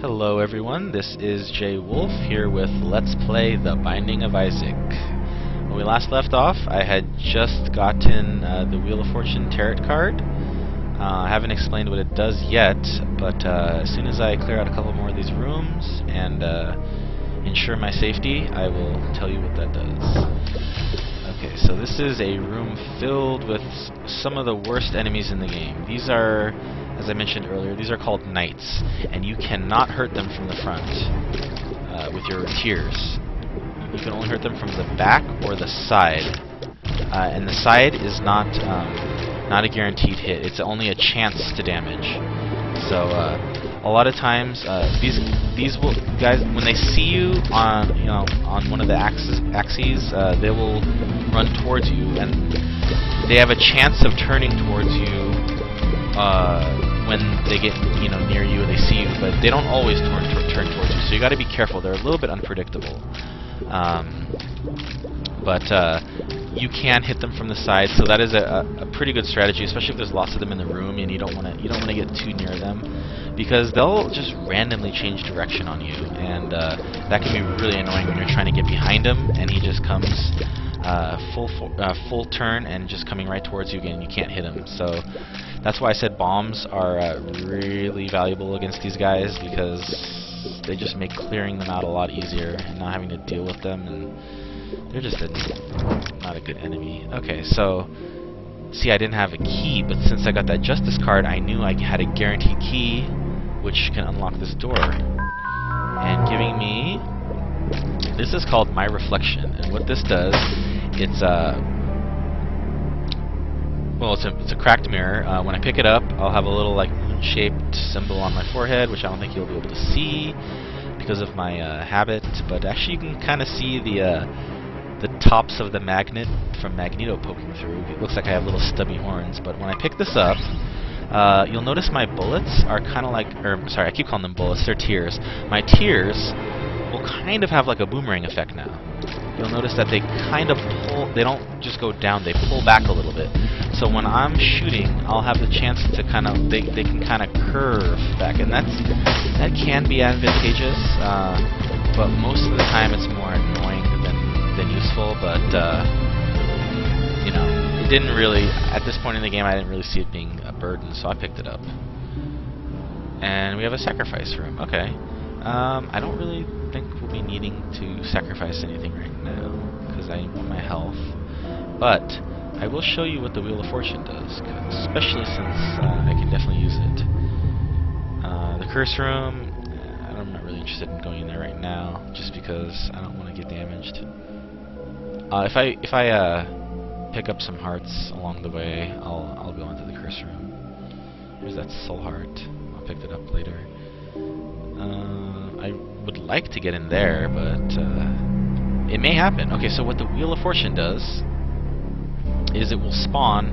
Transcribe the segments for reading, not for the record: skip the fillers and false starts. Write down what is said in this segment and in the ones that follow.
Hello everyone, this is Jay Wolf here with Let's Play The Binding of Isaac. When we last left off, I had just gotten the Wheel of Fortune tarot card. I haven't explained what it does yet, but as soon as I clear out a couple more of these rooms and ensure my safety, I will tell you what that does. Okay, so this is a room filled with some of the worst enemies in the game. These are, as I mentioned earlier, these are called knights, and you cannot hurt them from the front with your tears. You can only hurt them from the back or the side, and the side is not a guaranteed hit. It's only a chance to damage. So a lot of times these guys, when they see you on one of the axes, they will run towards you, and they have a chance of turning towards you when they get near you and they see you, but they don't always turn towards you. So you got to be careful. They're a little bit unpredictable, but you can hit them from the side. So that is a pretty good strategy, especially if there's lots of them in the room and you don't want to get too near them, because they'll just randomly change direction on you, and that can be really annoying when you're trying to get behind him and he just comes full turn and just coming right towards you again. You can't hit him. So that's why I said bombs are really valuable against these guys, because they just make clearing them out a lot easier and not having to deal with them, and they're just not a good enemy. Okay, so see, I didn't have a key, but since I got that Justice card, I knew I had a guaranteed key which can unlock this door, and giving me, this is called My Reflection, and what this does, it's a cracked mirror. When I pick it up, I'll have a little like moon-shaped symbol on my forehead, which I don't think you'll be able to see because of my habit, but actually you can kind of see the tops of the magnet from Magneto poking through. It looks like I have little stubby horns, but when I pick this up, you'll notice my bullets are kind of like, sorry, I keep calling them bullets, they're tears. My tears will kind of have like a boomerang effect now. You'll notice that they kind of pull, they don't just go down, they pull back a little bit. So when I'm shooting, I'll have the chance to kind of, they can kind of curve back, and that can be advantageous, but most of the time it's more annoying than useful, but it didn't really, at this point in the game, I didn't really see it being a burden, so I picked it up. And we have a sacrifice room. Okay. I don't really think we'll be needing to sacrifice anything right now, because I want my health. But I will show you what the Wheel of Fortune does, especially since I can definitely use it. The curse room, I'm not really interested in going in there right now, just because I don't want to get damaged. If I pick up some hearts along the way, I'll go into the curse room. Here's that soul heart. I'll pick it up later. I would like to get in there, but it may happen. Okay, so what the Wheel of Fortune does is it will spawn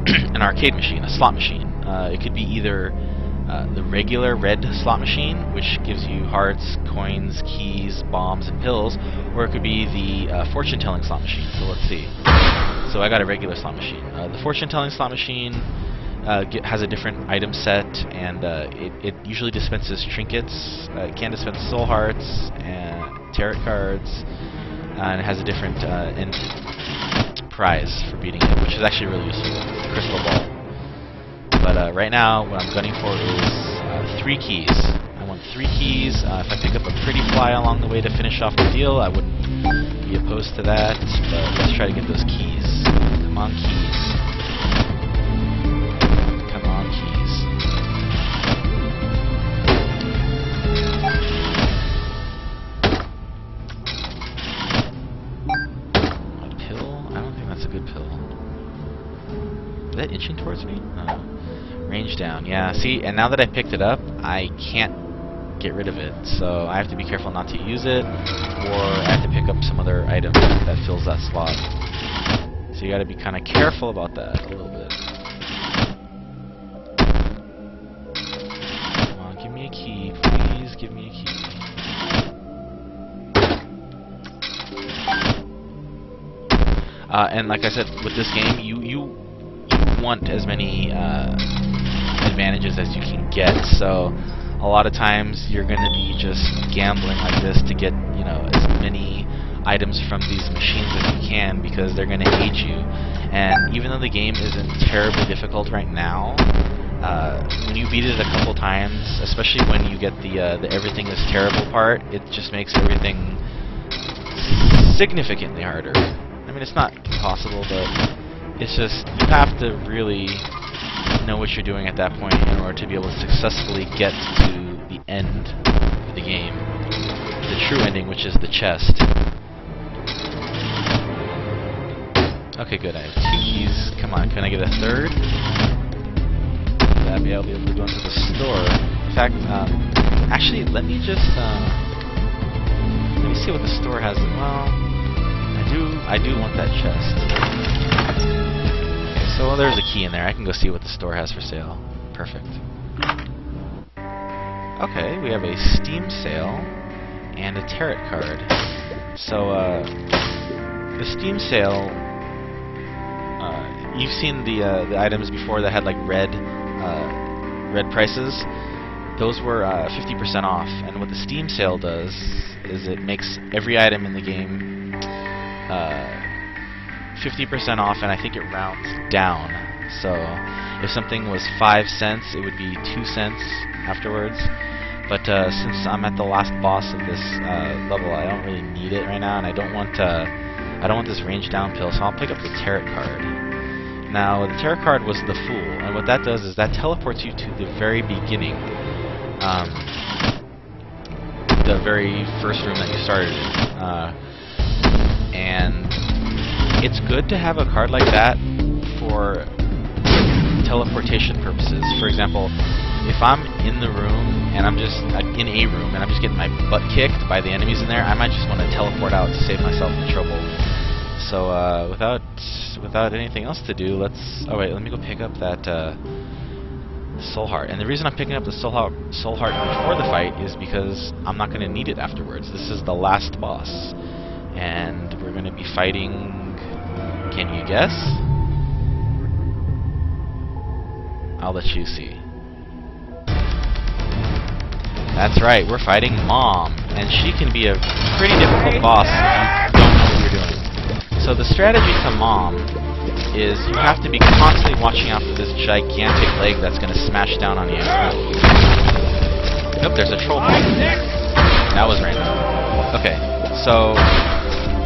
an arcade machine, a slot machine. It could be either the regular red slot machine, which gives you hearts, coins, keys, bombs, and pills, or it could be the fortune-telling slot machine. So let's see. So I got a regular slot machine. The fortune-telling slot machine has a different item set, and it usually dispenses trinkets. It can dispense soul hearts and tarot cards, and it has a different prize for beating it, which is actually really useful, the crystal ball. But right now, what I'm gunning for is 3 keys. I want 3 keys. If I pick up a pretty fly along the way to finish off the deal, I wouldn't be opposed to that, but let's try to get those keys. Come on, keys. Come on, keys. A pill? I don't think that's a good pill. Is that inching towards me? Oh. Range down, yeah, see, and now that I picked it up, I can't get rid of it, so I have to be careful not to use it, or I have to pick up some other item that fills that slot. So you gotta be kind of careful about that a little bit. Come on, give me a key, please give me a key. And like I said, with this game, you want as many advantages as you can get. So a lot of times you're going to be just gambling like this to get, you know, as many items from these machines as you can, because they're going to aid you. And even though the game isn't terribly difficult right now, when you beat it a couple times, especially when you get the everything is terrible part, it just makes everything significantly harder. I mean, it's not impossible, but it's just, you have to really know what you're doing at that point in order to be able to successfully get to the end of the game. The true ending, which is the chest. Okay, good, I have 2 keys. Come on, can I get a third? That way I'll be able to go into the store. In fact, actually, let me just, let me see what the store has. Well, I do want that chest. Okay, so there's a key in there. I can go see what the store has for sale. Perfect. Okay, we have a Steam sale and a tarot card. So, the Steam sale, you've seen the items before that had like red prices. Those were 50% off, and what the Steam sale does is it makes every item in the game 50% off, and I think it rounds down. So if something was 5 cents, it would be 2 cents afterwards. But since I'm at the last boss of this level, I don't really need it right now, and I don't want this range down pill, so I'll pick up the tarot card. Now, the tarot card was the Fool, and what that does is that teleports you to the very beginning, the very first room that you started in. And it's good to have a card like that for teleportation purposes. For example, if I'm in the room and I'm just in a room and I'm just getting my butt kicked by the enemies in there, I might just want to teleport out to save myself the trouble. So without anything else to do, let's... Oh wait, let me go pick up that soul heart. And the reason I'm picking up the soul heart before the fight is because I'm not going to need it afterwards. This is the last boss, and we're going to be fighting... Can you guess? I'll let you see. That's right, we're fighting Mom, and she can be a pretty difficult boss if you don't know what you're doing. So the strategy to Mom is you have to be constantly watching out for this gigantic leg that's going to smash down on you. Nope, there's a troll point. That was random. Okay, so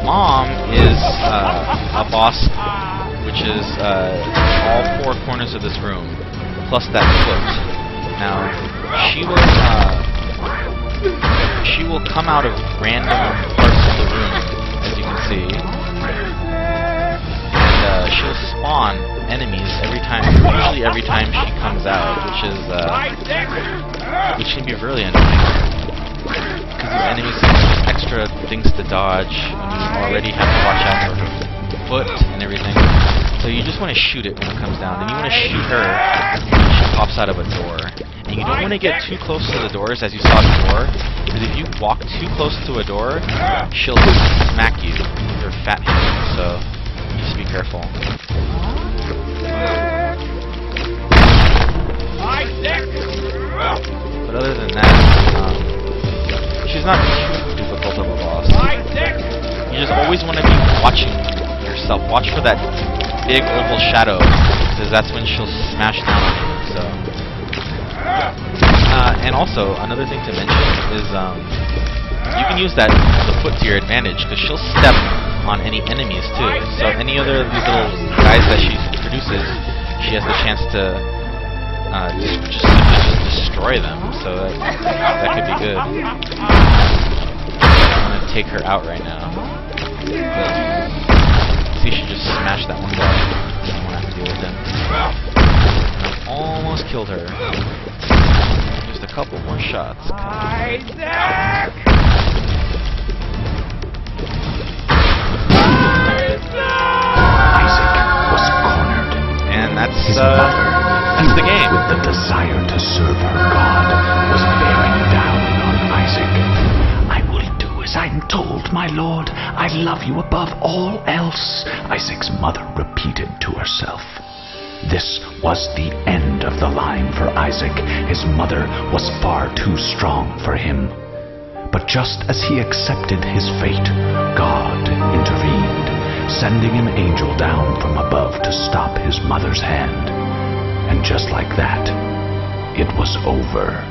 Mom is a boss which is all 4 corners of this room, plus that foot. Now, she will come out of random parts of the room, as you can see. She'll spawn enemies usually every time she comes out, which can be really annoying, because the enemies have extra things to dodge when you already have to watch out for her foot and everything. So you just want to shoot it when it comes down, and you want to shoot her when she pops out of a door. And you don't want to get too close to the doors, as you saw before, because if you walk too close to a door, she'll smack you with her fat hand. So just be careful. But other than that, she's not too difficult of a boss. You just always want to be watching yourself. Watch for that big oval shadow, because that's when she'll smash down on you. So, and also another thing to mention is you can use the foot to your advantage, because she'll step on any enemies too. So any other of these little guys that she produces, she has the chance to just destroy them. So that could be good. I'm gonna take her out right now. See, she just smashed that one guy. I don't want to have to deal with him. And I've almost killed her. Just a couple more shots. And that's the game. With the desire to serve her God was bearing down on Isaac. I will do as I'm told, my lord. I love you above all else, Isaac's mother repeated to herself. This was the end of the line for Isaac. His mother was far too strong for him. But just as he accepted his fate, God intervened, sending an angel down from above to stop his mother's hand. And just like that, it was over.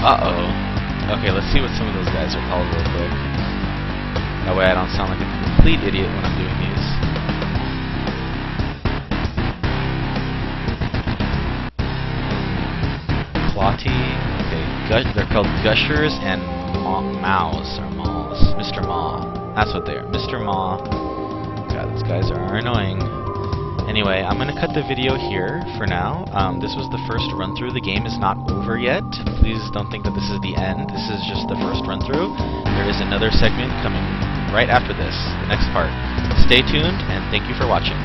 Uh-oh. Okay, let's see what some of those guys are called real quick. That way I don't sound like a complete idiot when I'm doing these. Clotty. Okay, they're called Gushers and Mows, or Malls. Mr. Maw. That's what they are. Mr. Maw. God, these guys are annoying. Anyway, I'm going to cut the video here for now. This was the first run-through. The game is not over yet. Please don't think that this is the end. This is just the first run-through. There is another segment coming right after this, the next part. Stay tuned, and thank you for watching.